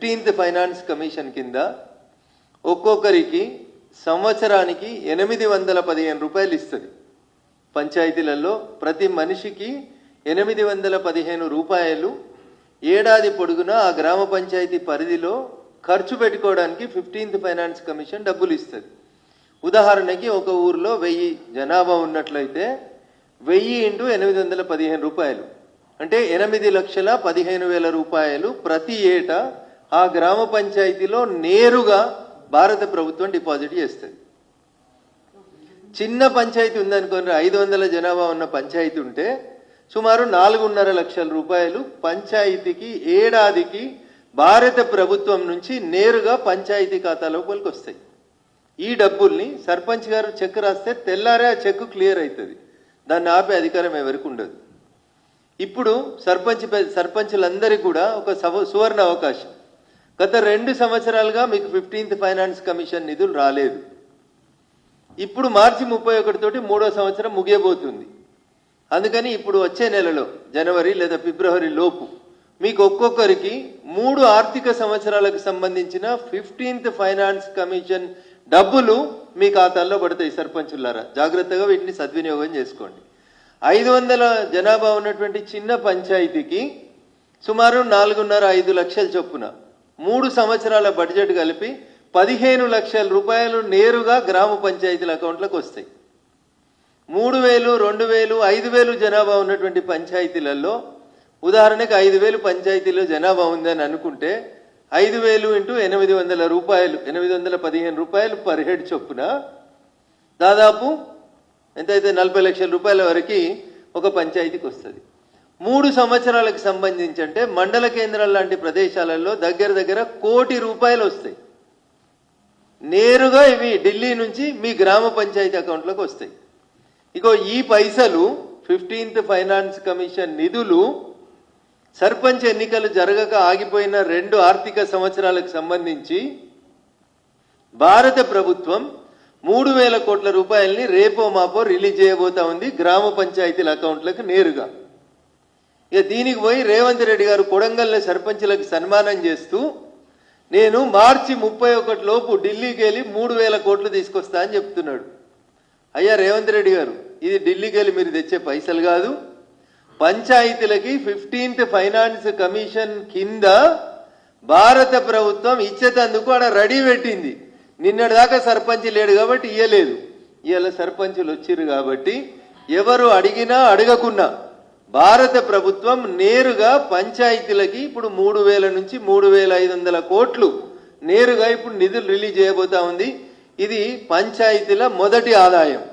15th finance commission కింద ఒక్కొక్కరికి సంవత్సరానికి 815 రూపాయలు ఇస్తుంది. పంచాయతీలలో ప్రతి మనిషికి 815 రూపాయలు ఏడాది పొడుగునా ఆ గ్రామ పంచాయతీ పరిధిలో ఖర్చు పెట్టుకోవడానికి 15th ఫైనాన్స్ కమిషన్ డబ్బులు ఇస్తుంది. ఉదాహరణకి ఒక ఊర్లో 1000 జనాభా ఉన్నట్లయితే 1000 × 815 రూపాయలు అంటే 8,15,000 రూపాయలు ప్రతి ఏటా ఆ గ్రామ పంచాయతీలో నేరుగా భారత ప్రభుత్వం డిపాజిట్ చేస్తుంది. చిన్న పంచాయతీ ఉందనుకోండి, 500 జనాభా ఉన్న పంచాయతీ ఉంటే సుమారు 4.5 లక్షల రూపాయలు పంచాయతీకి ఏడాదికి భారత ప్రభుత్వం నుంచి నేరుగా పంచాయతీ ఖాతాలోకి వస్తాయి. ఈ డబ్బుల్ని సర్పంచ్ గారు చెక్ రాస్తే తెల్లారే ఆ చెక్ క్లియర్ అవుతుంది. దాన్ని ఆపే అధికారం ఎవరికి ఉండదు. ఇప్పుడు సర్పంచులందరికీ కూడా ఒక సువర్ణ అవకాశం. గత 2 సంవత్సరాలుగా మీకు 15th ఫైనాన్స్ కమిషన్ నిధులు రాలేదు. ఇప్పుడు మార్చి 31 తోటి 3వ సంవత్సరం ముగియబోతుంది. అందుకని ఇప్పుడు వచ్చే నెలలో జనవరి లేదా ఫిబ్రవరి లోపు మీకు ఒక్కొక్కరికి 3 ఆర్థిక సంవత్సరాలకు సంబంధించిన 15th ఫైనాన్స్ కమిషన్ డబ్బులు మీ ఖాతాల్లో పడతాయి. సర్పంచులారా జాగ్రత్తగా వీటిని సద్వినియోగం చేసుకోండి. 500 జనాభా ఉన్నటువంటి చిన్న పంచాయతీకి సుమారు 4.5 లక్షల చొప్పున 3 సంవత్సరాల బడ్జెట్ కలిపి 15 లక్షల రూపాయలు నేరుగా గ్రామ పంచాయతీల అకౌంట్లకు వస్తాయి. 3,000, 2,000, 5,000 జనాభా ఉన్నటువంటి పంచాయతీలలో ఉదాహరణకు 5,000 పంచాయతీలో జనాభా ఉందని అనుకుంటే 5,000 × 800 రూపాయలు 815 రూపాయలు పర్ హెడ్ చొప్పున దాదాపు ఎంతైతే 40 లక్షల రూపాయల వరకు ఒక పంచాయతీకి వస్తుంది. 3 సంవత్సరాలకు సంబంధించి అంటే మండల కేంద్రాల లాంటి ప్రదేశాలలో దగ్గర 1 కోటి రూపాయలు వస్తాయి. నేరుగా ఇవి ఢిల్లీ నుంచి మీ గ్రామ పంచాయతీ అకౌంట్లోకి వస్తాయి. ఇగో ఈ పైసలు 15th ఫైనాన్స్ కమిషన్ నిధులు సర్పంచ్ ఎన్నికలు జరగక ఆగిపోయిన 2 ఆర్థిక సంవత్సరాలకు సంబంధించి భారత ప్రభుత్వం 3,000 కోట్ల రూపాయలని రేపో మాపో రిలీజ్ చేయబోతా ఉంది గ్రామ పంచాయతీల అకౌంట్లకు నేరుగా. ఇక దీనికి పోయి రేవంత్ రెడ్డి గారు కొడంగల్లో సర్పంచులకు సన్మానం చేస్తూ నేను మార్చి 31 లోపు ఢిల్లీకి వెళ్ళి 3,000 కోట్లు తీసుకొస్తా అని చెప్తున్నాడు. అయ్యా రేవంత్ రెడ్డి గారు, ఇది ఢిల్లీకి వెళ్ళి మీరు తెచ్చే పైసలు కాదు. పంచాయతీలకి 15th ఫైనాన్స్ కమిషన్ కింద భారత ప్రభుత్వం ఇచ్చేటందుకు ఆడ రెడీ పెట్టింది. నిన్నటిదాకా సర్పంచ్ లేడు కాబట్టి ఇయ్యలేదు. ఇవాళ సర్పంచులు వచ్చిర్రు కాబట్టి ఎవరు అడిగినా అడగకున్నా భారత ప్రభుత్వం నేరుగా పంచాయతీలకి ఇప్పుడు 3,000 నుంచి 3,500 కోట్లు నేరుగా ఇప్పుడు నిధులు రిలీజ్ చేయబోతా ఉంది. ఇది పంచాయతీల మొదటి ఆదాయం.